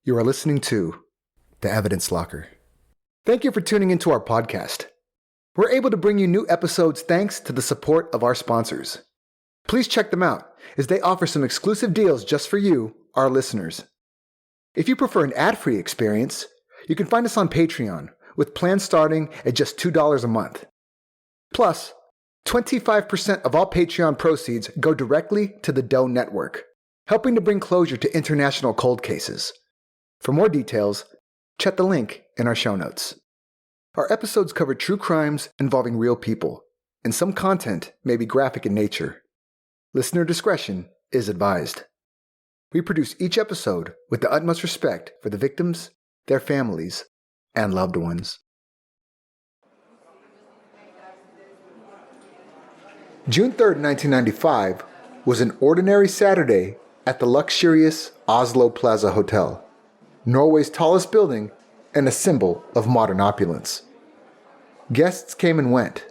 You are listening to The Evidence Locker. Thank you for tuning into our podcast. We're able to bring you new episodes thanks to the support of our sponsors. Please check them out as they offer some exclusive deals just for you, our listeners. If you prefer an ad-free experience, you can find us on Patreon with plans starting at just $2 a month. Plus, 25% of all Patreon proceeds go directly to the Doe Network, helping to bring closure to international cold cases. For more details, check the link in our show notes. Our episodes cover true crimes involving real people, and some content may be graphic in nature. Listener discretion is advised. We produce each episode with the utmost respect for the victims, their families, and loved ones. June 3rd, 1995 was an ordinary Saturday at the luxurious Oslo Plaza Hotel, Norway's tallest building and a symbol of modern opulence. Guests came and went.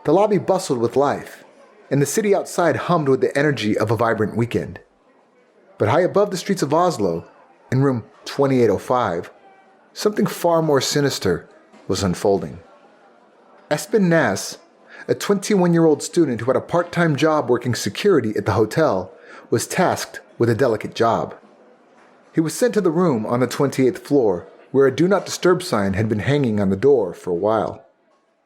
The lobby bustled with life, and the city outside hummed with the energy of a vibrant weekend. But high above the streets of Oslo, in room 2805, something far more sinister was unfolding. Espen Nass, a 21-year-old student who had a part-time job working security at the hotel, was tasked with a delicate job. He was sent to the room on the 28th floor, where a Do Not Disturb sign had been hanging on the door for a while.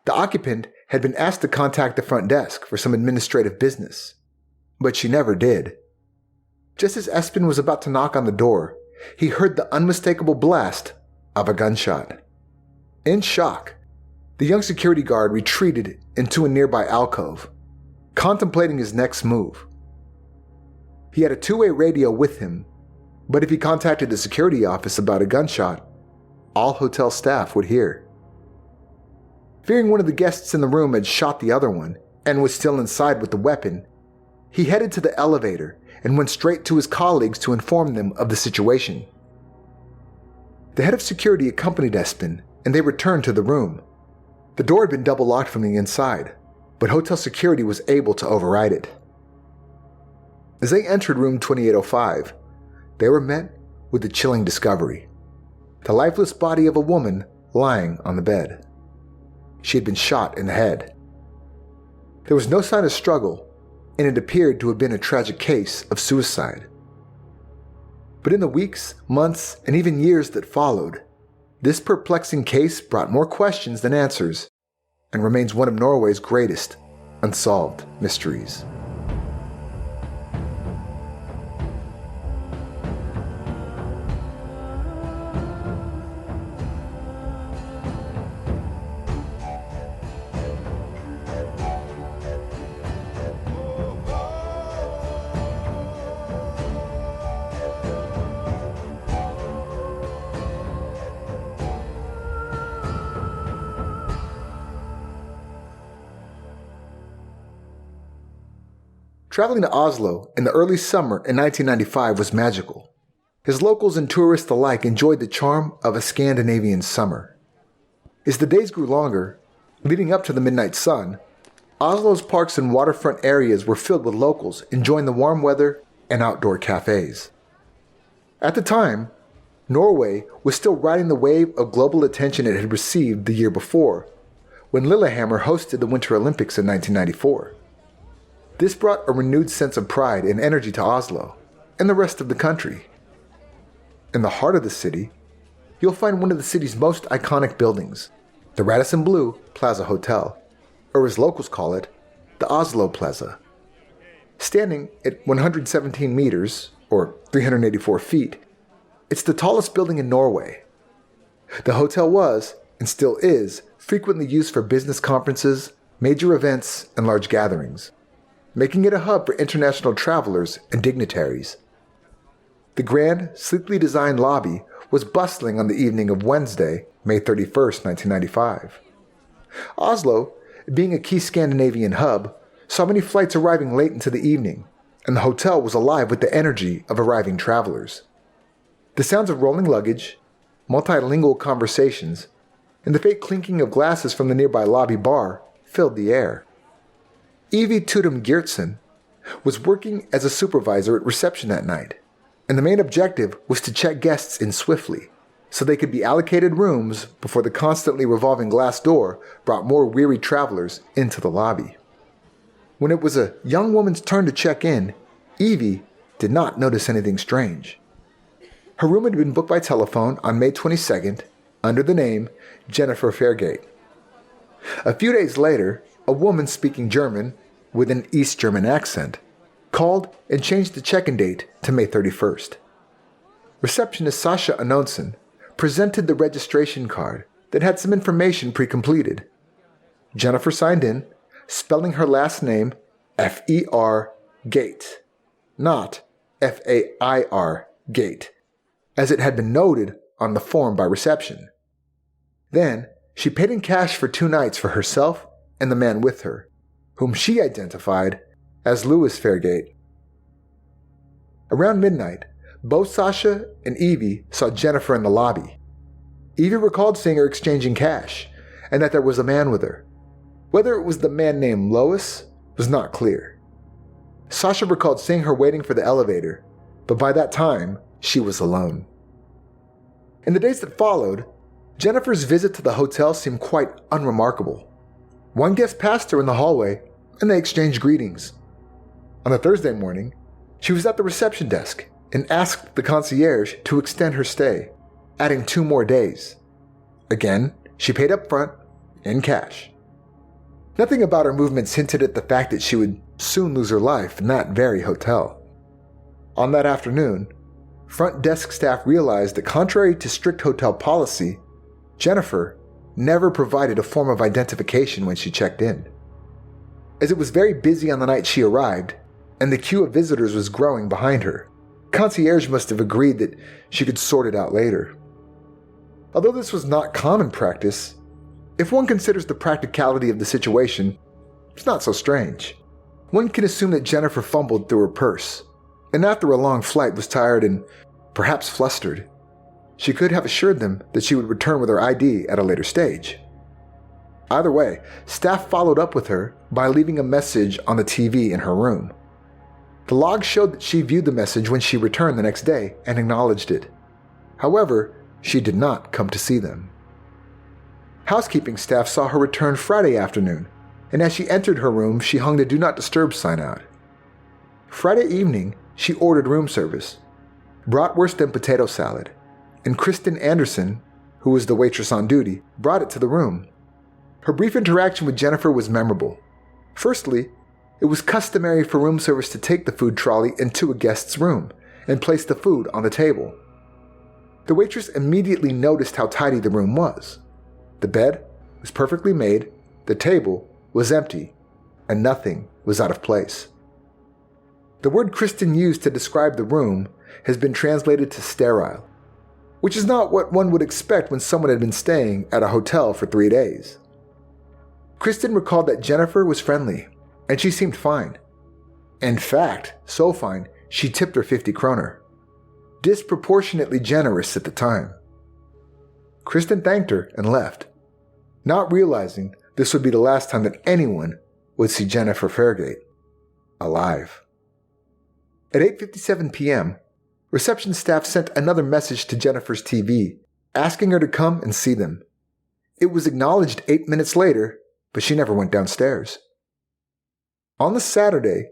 The occupant had been asked to contact the front desk for some administrative business, but she never did. Just as Espen was about to knock on the door, he heard the unmistakable blast of a gunshot. In shock, the young security guard retreated into a nearby alcove, contemplating his next move. He had a two-way radio with him, but if he contacted the security office about a gunshot, all hotel staff would hear. Fearing one of the guests in the room had shot the other one and was still inside with the weapon, he headed to the elevator and went straight to his colleagues to inform them of the situation. The head of security accompanied Espen, and they returned to the room. The door had been double locked from the inside, but hotel security was able to override it. As they entered room 2805, they were met with a chilling discovery: the lifeless body of a woman lying on the bed. She had been shot in the head. There was no sign of struggle, and it appeared to have been a tragic case of suicide. But in the weeks, months, and even years that followed, this perplexing case brought more questions than answers and remains one of Norway's greatest unsolved mysteries. Traveling to Oslo in the early summer in 1995 was magical. As locals and tourists alike enjoyed the charm of a Scandinavian summer. As the days grew longer, leading up to the midnight sun, Oslo's parks and waterfront areas were filled with locals enjoying the warm weather and outdoor cafes. At the time, Norway was still riding the wave of global attention it had received the year before, when Lillehammer hosted the Winter Olympics in 1994. This brought a renewed sense of pride and energy to Oslo and the rest of the country. In the heart of the city, you'll find one of the city's most iconic buildings, the Radisson Blu Plaza Hotel, or as locals call it, the Oslo Plaza. Standing at 117 meters, or 384 feet, it's the tallest building in Norway. The hotel was, and still is, frequently used for business conferences, major events, and large gatherings, making it a hub for international travelers and dignitaries. The grand, sleekly designed lobby was bustling on the evening of Wednesday, May 31st, 1995. Oslo, being a key Scandinavian hub, saw many flights arriving late into the evening, and the hotel was alive with the energy of arriving travelers. The sounds of rolling luggage, multilingual conversations, and the faint clinking of glasses from the nearby lobby bar filled the air. Evie Tudum Geertsen was working as a supervisor at reception that night, and the main objective was to check guests in swiftly, so they could be allocated rooms before the constantly revolving glass door brought more weary travelers into the lobby. When it was a young woman's turn to check in, Evie did not notice anything strange. Her room had been booked by telephone on May 22nd under the name Jennifer Fairgate. A few days later, a woman speaking German with an East German accent called and changed the check-in date to May 31st. Receptionist Sasha Anonsen presented the registration card that had some information pre-completed. Jennifer signed in, spelling her last name F-E-R Gate, not F-A-I-R Gate, as it had been noted on the form by reception. Then, she paid in cash for 2 nights for herself and the man with her, whom she identified as Louis Fairgate. Around midnight, both Sasha and Evie saw Jennifer in the lobby. Evie recalled seeing her exchanging cash, and that there was a man with her. Whether it was the man named Lois was not clear. Sasha recalled seeing her waiting for the elevator, but by that time, she was alone. In the days that followed, Jennifer's visit to the hotel seemed quite unremarkable. One guest passed her in the hallway, and they exchanged greetings. On a Thursday morning, she was at the reception desk and asked the concierge to extend her stay, adding 2 more days. Again, she paid up front, in cash. Nothing about her movements hinted at the fact that she would soon lose her life in that very hotel. On that afternoon, front desk staff realized that contrary to strict hotel policy, Jennifer never provided a form of identification when she checked in. As it was very busy on the night she arrived, and the queue of visitors was growing behind her, concierge must have agreed that she could sort it out later. Although this was not common practice, if one considers the practicality of the situation, it's not so strange. One can assume that Jennifer fumbled through her purse, and after a long flight was tired and perhaps flustered. She could have assured them that she would return with her ID at a later stage. Either way, staff followed up with her by leaving a message on the TV in her room. The log showed that she viewed the message when she returned the next day and acknowledged it. However, she did not come to see them. Housekeeping staff saw her return Friday afternoon, and as she entered her room, she hung the Do Not Disturb sign out. Friday evening, she ordered room service, bratwurst and potato salad, and Kristen Anderson, who was the waitress on duty, brought it to the room. Her brief interaction with Jennifer was memorable. Firstly, it was customary for room service to take the food trolley into a guest's room and place the food on the table. The waitress immediately noticed how tidy the room was. The bed was perfectly made, the table was empty, and nothing was out of place. The word Kristen used to describe the room has been translated to sterile, which is not what one would expect when someone had been staying at a hotel for 3 days. Kristen recalled that Jennifer was friendly, and she seemed fine. In fact, so fine, she tipped her 50 kroner. Disproportionately generous at the time. Kristen thanked her and left, not realizing this would be the last time that anyone would see Jennifer Fairgate alive. At 8:57 p.m., reception staff sent another message to Jennifer's TV, asking her to come and see them. It was acknowledged 8 minutes later, but she never went downstairs. On the Saturday,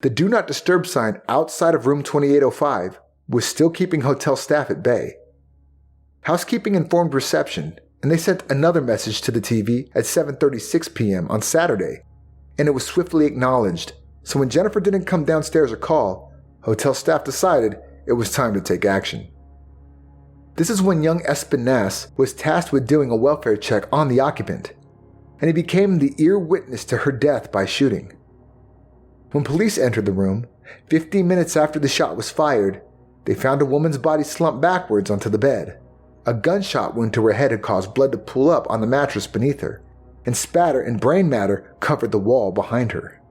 the Do Not Disturb sign outside of room 2805 was still keeping hotel staff at bay. Housekeeping informed reception, and they sent another message to the TV at 7:36 p.m. on Saturday, and it was swiftly acknowledged, so when Jennifer didn't come downstairs or call, hotel staff decided it was time to take action. This is when young Espen Nass was tasked with doing a welfare check on the occupant, and he became the ear witness to her death by shooting. When police entered the room, 15 minutes after the shot was fired, they found a woman's body slumped backwards onto the bed. A gunshot wound to her head had caused blood to pool up on the mattress beneath her, and spatter and brain matter covered the wall behind her.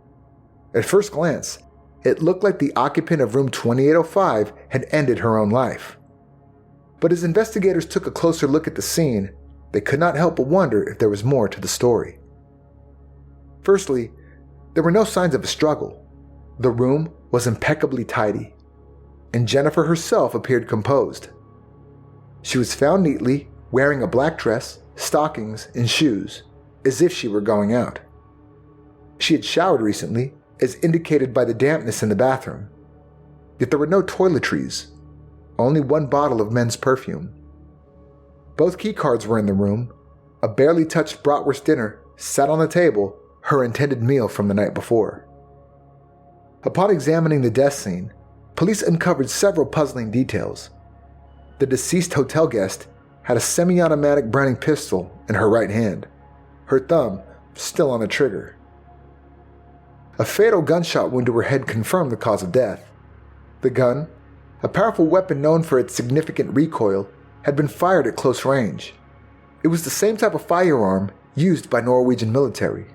At first glance, it looked like the occupant of room 2805 had ended her own life. But as investigators took a closer look at the scene, they could not help but wonder if there was more to the story. Firstly, there were no signs of a struggle. The room was impeccably tidy. and Jennifer herself appeared composed. She was found neatly, wearing a black dress, stockings, and shoes, as if she were going out. She had showered recently, as indicated by the dampness in the bathroom. Yet there were no toiletries, only one bottle of men's perfume. Both keycards were in the room. A barely touched bratwurst dinner sat on the table, her intended meal from the night before. Upon examining the death scene, police uncovered several puzzling details. The deceased hotel guest had a semi-automatic Browning pistol in her right hand, her thumb still on the trigger. A fatal gunshot wound to her head confirmed the cause of death. The gun, a powerful weapon known for its significant recoil, had been fired at close range. It was the same type of firearm used by Norwegian military.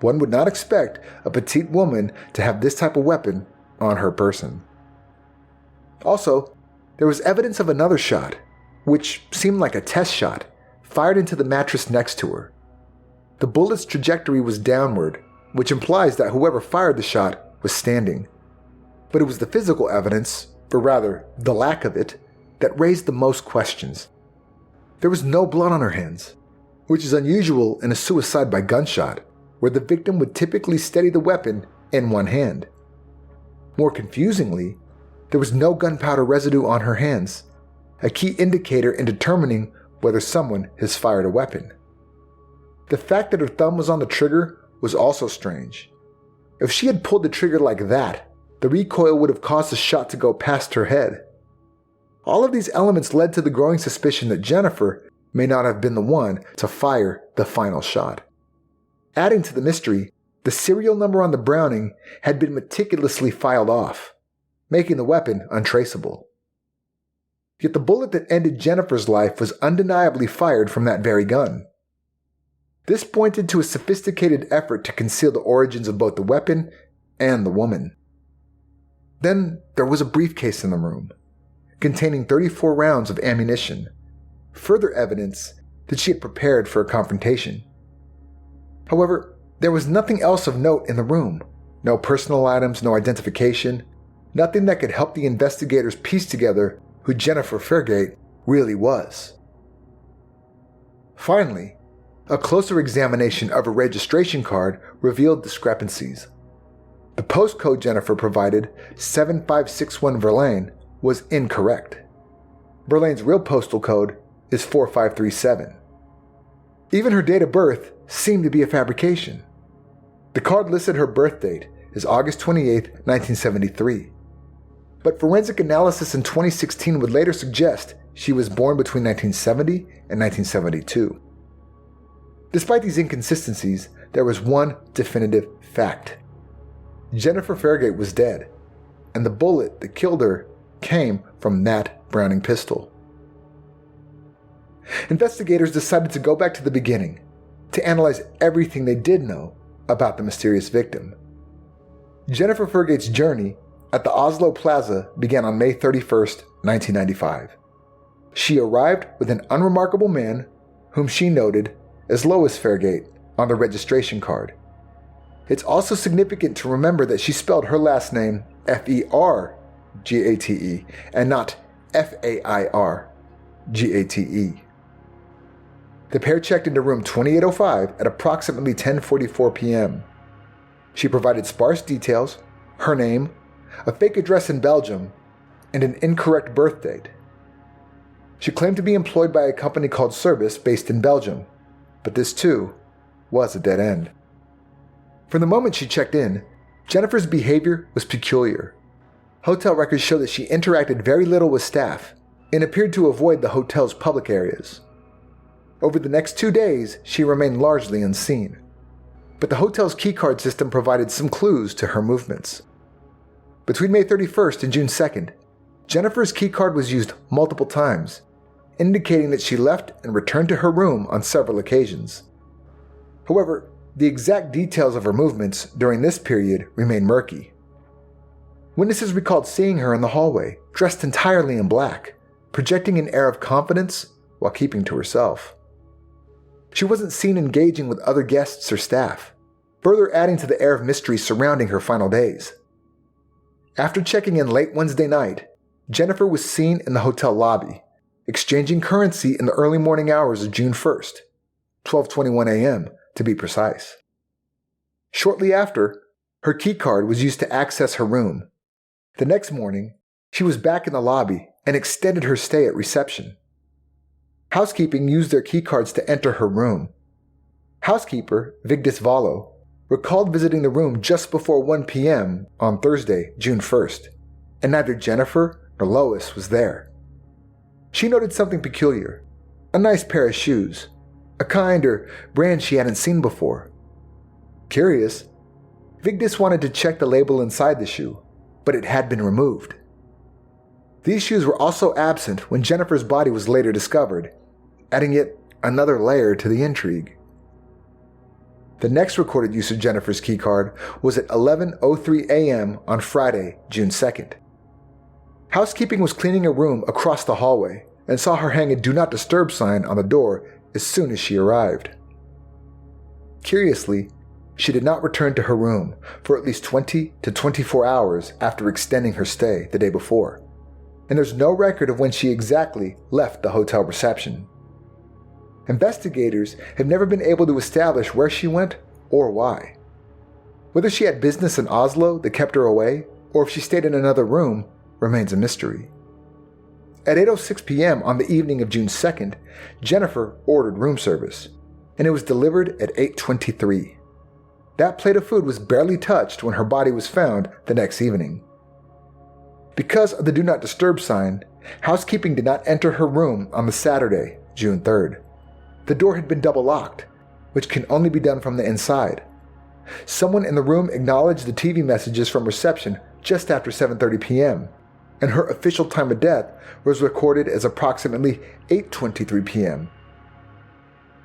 One would not expect a petite woman to have this type of weapon on her person. Also, there was evidence of another shot, which seemed like a test shot, fired into the mattress next to her. The bullet's trajectory was downward, which implies that whoever fired the shot was standing. But it was the physical evidence, or rather, the lack of it, that raised the most questions. There was no blood on her hands, which is unusual in a suicide by gunshot, where the victim would typically steady the weapon in one hand. More confusingly, there was no gunpowder residue on her hands, a key indicator in determining whether someone has fired a weapon. The fact that her thumb was on the trigger was also strange. If she had pulled the trigger like that, the recoil would have caused the shot to go past her head. All of these elements led to the growing suspicion that Jennifer may not have been the one to fire the final shot. Adding to the mystery, the serial number on the Browning had been meticulously filed off, making the weapon untraceable. Yet the bullet that ended Jennifer's life was undeniably fired from that very gun. This pointed to a sophisticated effort to conceal the origins of both the weapon and the woman. Then there was a briefcase in the room, containing 34 rounds of ammunition, further evidence that she had prepared for a confrontation. However, there was nothing else of note in the room. No personal items, no identification, nothing that could help the investigators piece together who Jennifer Fairgate really was. Finally, a closer examination of her registration card revealed discrepancies. The postcode Jennifer provided, 7561 Verlaine, was incorrect. Verlaine's real postal code is 4537. Even her date of birth seemed to be a fabrication. The card listed her birth date as August 28, 1973. But forensic analysis in 2016 would later suggest she was born between 1970 and 1972. Despite these inconsistencies, there was one definitive fact. Jennifer Fairgate was dead, and the bullet that killed her came from that Browning pistol. Investigators decided to go back to the beginning, to analyze everything they did know about the mysterious victim. Jennifer Fairgate's journey at the Oslo Plaza began on May 31st, 1995. She arrived with an unremarkable man whom she noted as Lowe Fairgate on the registration card. It's also significant to remember that she spelled her last name Fergate and not Fairgate. The pair checked into room 2805 at approximately 10:44 p.m. She provided sparse details, her name, a fake address in Belgium, and an incorrect birth date. She claimed to be employed by a company called Service based in Belgium, but this too was a dead end. From the moment she checked in, Jennifer's behavior was peculiar. Hotel records show that she interacted very little with staff and appeared to avoid the hotel's public areas. Over the next 2 days, she remained largely unseen, but the hotel's keycard system provided some clues to her movements. Between May 31st and June 2nd, Jennifer's keycard was used multiple times, indicating that she left and returned to her room on several occasions. However, the exact details of her movements during this period remain murky. Witnesses recalled seeing her in the hallway, dressed entirely in black, projecting an air of confidence while keeping to herself. She wasn't seen engaging with other guests or staff, further adding to the air of mystery surrounding her final days. After checking in late Wednesday night, Jennifer was seen in the hotel lobby, exchanging currency in the early morning hours of June 1st, 12:21 a.m. to be precise. Shortly after, her keycard was used to access her room. The next morning, she was back in the lobby and extended her stay at reception. Housekeeping used their keycards to enter her room. Housekeeper Vigdis Valo recalled visiting the room just before 1 p.m. on Thursday, June 1st, and neither Jennifer nor Lois was there. She noted something peculiar: a nice pair of shoes, a kind or brand she hadn't seen before. Curious, Vigdis wanted to check the label inside the shoe, but it had been removed. These shoes were also absent when Jennifer's body was later discovered, adding yet another layer to the intrigue. The next recorded use of Jennifer's keycard was at 11:03 a.m. on Friday, June 2nd. Housekeeping was cleaning a room across the hallway and saw her hang a "Do Not Disturb" sign on the door as soon as she arrived. Curiously, she did not return to her room for at least 20 to 24 hours after extending her stay the day before, and there's no record of when she exactly left the hotel reception. Investigators have never been able to establish where she went or why. Whether she had business in Oslo that kept her away, or if she stayed in another room, remains a mystery. At 8:06 p.m. on the evening of June 2nd, Jennifer ordered room service, and it was delivered at 8:23. That plate of food was barely touched when her body was found the next evening. Because of the "Do Not Disturb" sign, housekeeping did not enter her room on the Saturday, June 3rd. The door had been double locked, which can only be done from the inside. Someone in the room acknowledged the TV messages from reception just after 7:30 p.m., and her official time of death was recorded as approximately 8:23 p.m.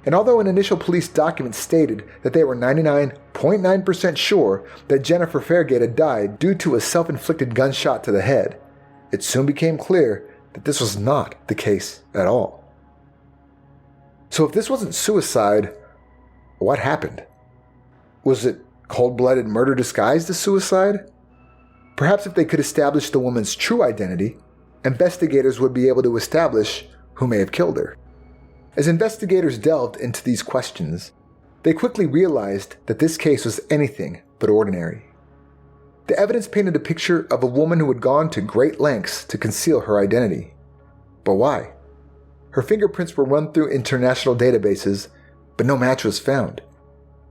And although an initial police document stated that they were 99.9% sure that Jennifer Fairgate had died due to a self-inflicted gunshot to the head, it soon became clear that this was not the case at all. So if this wasn't suicide, what happened? Was it cold-blooded murder disguised as suicide? Perhaps if they could establish the woman's true identity, investigators would be able to establish who may have killed her. As investigators delved into these questions, they quickly realized that this case was anything but ordinary. The evidence painted a picture of a woman who had gone to great lengths to conceal her identity. But why? Her fingerprints were run through international databases, but no match was found.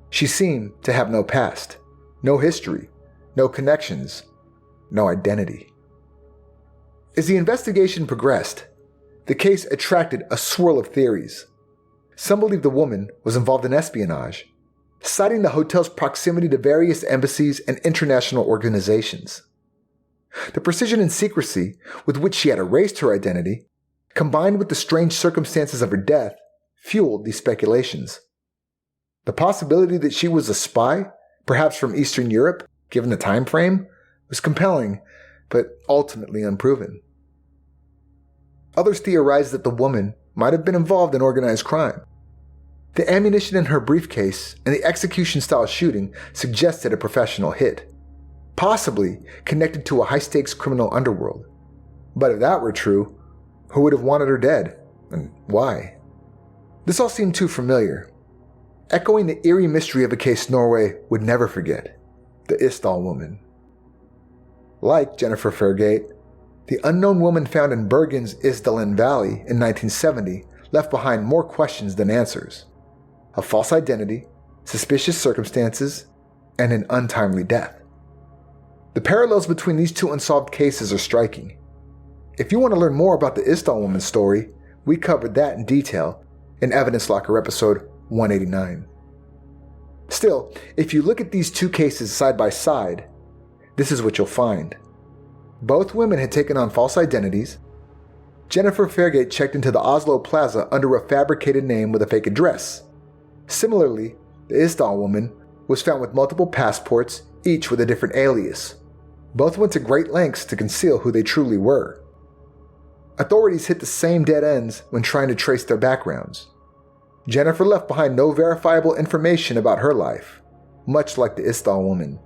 She seemed to have no past, no history, no connections, no identity. As the investigation progressed, the case attracted a swirl of theories. Some believed the woman was involved in espionage, citing the hotel's proximity to various embassies and international organizations. The precision and secrecy with which she had erased her identity, combined with the strange circumstances of her death, fueled these speculations. The possibility that she was a spy, perhaps from Eastern Europe, given the time frame, was compelling, but ultimately unproven. Others theorized that the woman might have been involved in organized crime. The ammunition in her briefcase and the execution-style shooting suggested a professional hit, possibly connected to a high-stakes criminal underworld. But if that were true, who would have wanted her dead, and why? This all seemed too familiar, echoing the eerie mystery of a case Norway would never forget: the Isdal Woman. Like Jennifer Fairgate, the unknown woman found in Bergen's Isdalen Valley in 1970 left behind more questions than answers: a false identity, suspicious circumstances, and an untimely death. The parallels between these two unsolved cases are striking. If you want to learn more about the Isdal Woman story, we covered that in detail in Evidence Locker episode 189. Still, if you look at these two cases side by side, this is what you'll find. Both women had taken on false identities. Jennifer Fairgate checked into the Oslo Plaza under a fabricated name with a fake address. Similarly, the Isdal Woman was found with multiple passports, each with a different alias. Both went to great lengths to conceal who they truly were. Authorities hit the same dead ends when trying to trace their backgrounds. Jennifer left behind no verifiable information about her life, much like the Isdal Woman.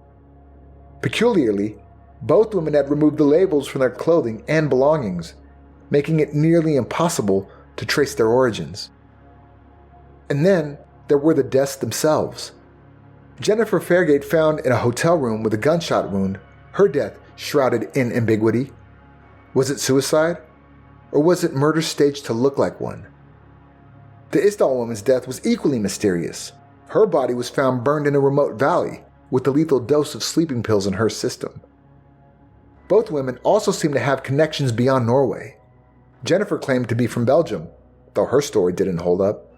Peculiarly, Both women had removed the labels from their clothing and belongings, making it nearly impossible to trace their origins. And then there were the deaths themselves. Jennifer Fairgate, found in a hotel room with a gunshot wound, her death shrouded in ambiguity. Was it suicide? Or was it murder staged to look like one? The Isdal Woman's death was equally mysterious. Her body was found burned in a remote valley, with a lethal dose of sleeping pills in her system. Both women also seem to have connections beyond Norway. Jennifer claimed to be from Belgium, though her story didn't hold up.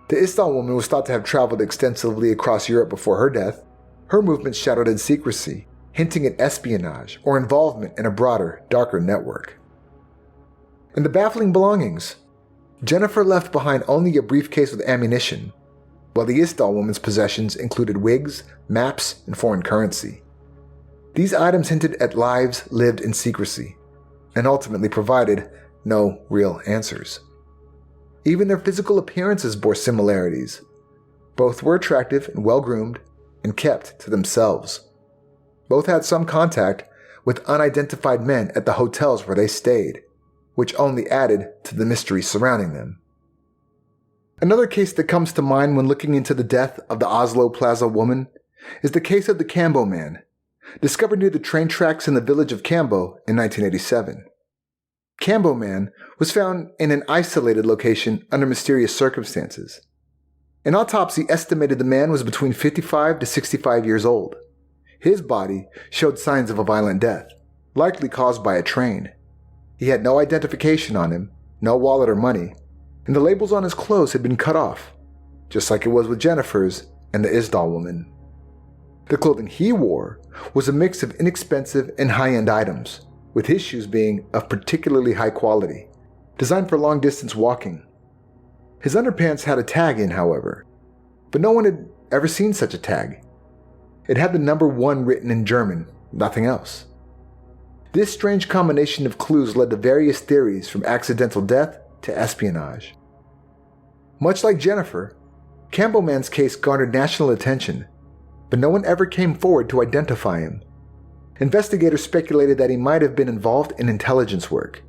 The Isdal Woman was thought to have traveled extensively across Europe before her death. Her movements shadowed in secrecy, hinting at espionage or involvement in a broader, darker network. And the baffling belongings. Jennifer left behind only a briefcase with ammunition, while the Isdal Woman's possessions included wigs, maps, and foreign currency. These items hinted at lives lived in secrecy, and ultimately provided no real answers. Even their physical appearances bore similarities. Both were attractive and well-groomed, and kept to themselves. Both had some contact with unidentified men at the hotels where they stayed, which only added to the mystery surrounding them. Another case that comes to mind when looking into the death of the Oslo Plaza Woman is the case of the Cambo Man, discovered near the train tracks in the village of Cambo in 1987. Cambo Man was found in an isolated location under mysterious circumstances. An autopsy estimated the man was between 55 to 65 years old. His body showed signs of a violent death, likely caused by a train. He had no identification on him, no wallet or money, and the labels on his clothes had been cut off, just like it was with Jennifer's and the Isdal Woman. The clothing he wore was a mix of inexpensive and high-end items, with his shoes being of particularly high quality, designed for long-distance walking. His underpants had a tag in, however, but no one had ever seen such a tag. It had the number 1 written in German, nothing else. This strange combination of clues led to various theories from accidental death to espionage. Much like Jennifer, Cambo Man's case garnered national attention, but no one ever came forward to identify him. Investigators speculated that he might have been involved in intelligence work,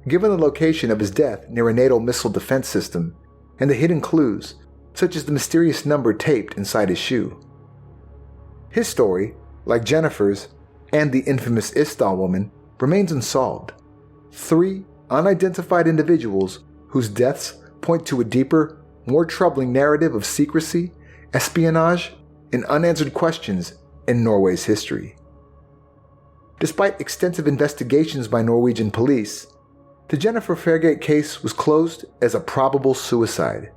given the location of his death near a NATO missile defense system and the hidden clues, such as the mysterious number taped inside his shoe. His story, like Jennifer's and the infamous Isdal Woman, remains unsolved. 3 unidentified individuals whose deaths point to a deeper, more troubling narrative of secrecy, espionage, and unanswered questions in Norway's history. Despite extensive investigations by Norwegian police, the Jennifer Fairgate case was closed as a probable suicide.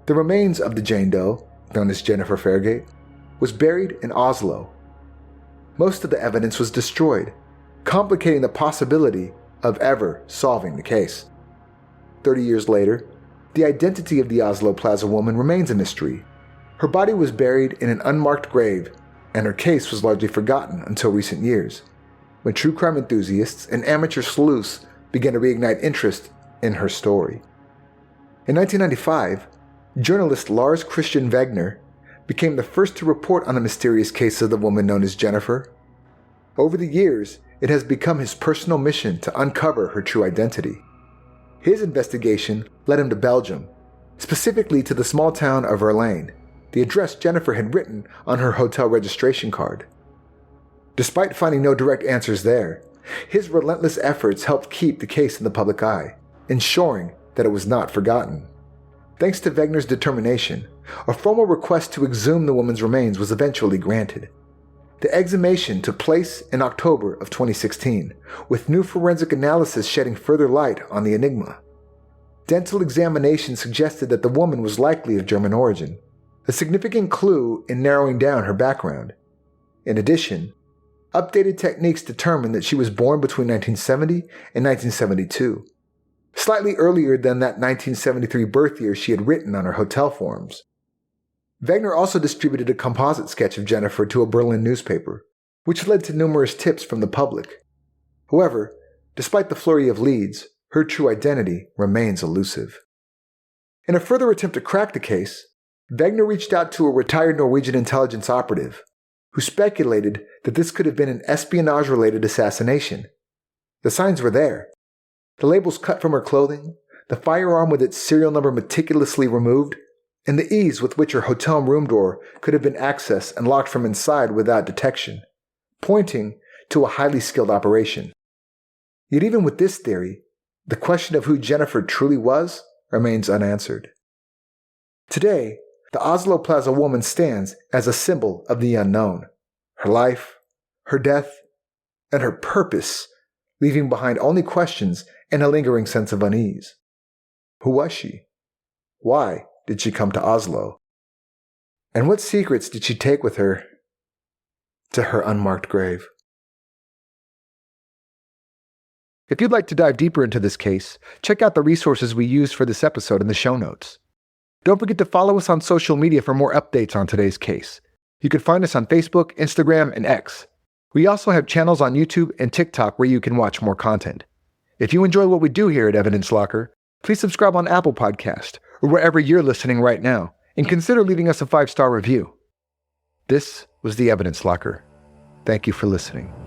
The remains of the Jane Doe, known as Jennifer Fairgate, was buried in Oslo. Most of the evidence was destroyed, complicating the possibility of ever solving the case. 30 years later, the identity of the Oslo Plaza Woman remains a mystery. Her body was buried in an unmarked grave, and her case was largely forgotten until recent years, when true crime enthusiasts and amateur sleuths began to reignite interest in her story. In 1995, journalist Lars Christian Wegner became the first to report on the mysterious case of the woman known as Jennifer. Over the years, it has become his personal mission to uncover her true identity. His investigation led him to Belgium, specifically to the small town of Verlaine, the address Jennifer had written on her hotel registration card. Despite finding no direct answers there, his relentless efforts helped keep the case in the public eye, ensuring that it was not forgotten. Thanks to Wegner's determination, a formal request to exhume the woman's remains was eventually granted. The exhumation took place in October of 2016, with new forensic analysis shedding further light on the enigma. Dental examination suggested that the woman was likely of German origin, a significant clue in narrowing down her background. In addition, updated techniques determined that she was born between 1970 and 1972, slightly earlier than that 1973 birth year she had written on her hotel forms. Wegner also distributed a composite sketch of Jennifer to a Berlin newspaper, which led to numerous tips from the public. However, despite the flurry of leads, her true identity remains elusive. In a further attempt to crack the case, Wegner reached out to a retired Norwegian intelligence operative, who speculated that this could have been an espionage-related assassination. The signs were there. The labels cut from her clothing, the firearm with its serial number meticulously removed, and the ease with which her hotel room door could have been accessed and locked from inside without detection, pointing to a highly skilled operation. Yet even with this theory, the question of who Jennifer truly was remains unanswered. Today, the Oslo Plaza Woman stands as a symbol of the unknown, her life, her death, and her purpose, leaving behind only questions and a lingering sense of unease. Who was she? Why did she come to Oslo? And what secrets did she take with her to her unmarked grave? If you'd like to dive deeper into this case, check out the resources we used for this episode in the show notes. Don't forget to follow us on social media for more updates on today's case. You can find us on Facebook, Instagram, and X. We also have channels on YouTube and TikTok where you can watch more content. If you enjoy what we do here at Evidence Locker, please subscribe on Apple Podcast or wherever you're listening right now, and consider leaving us a 5-star review. This was the Evidence Locker. Thank you for listening.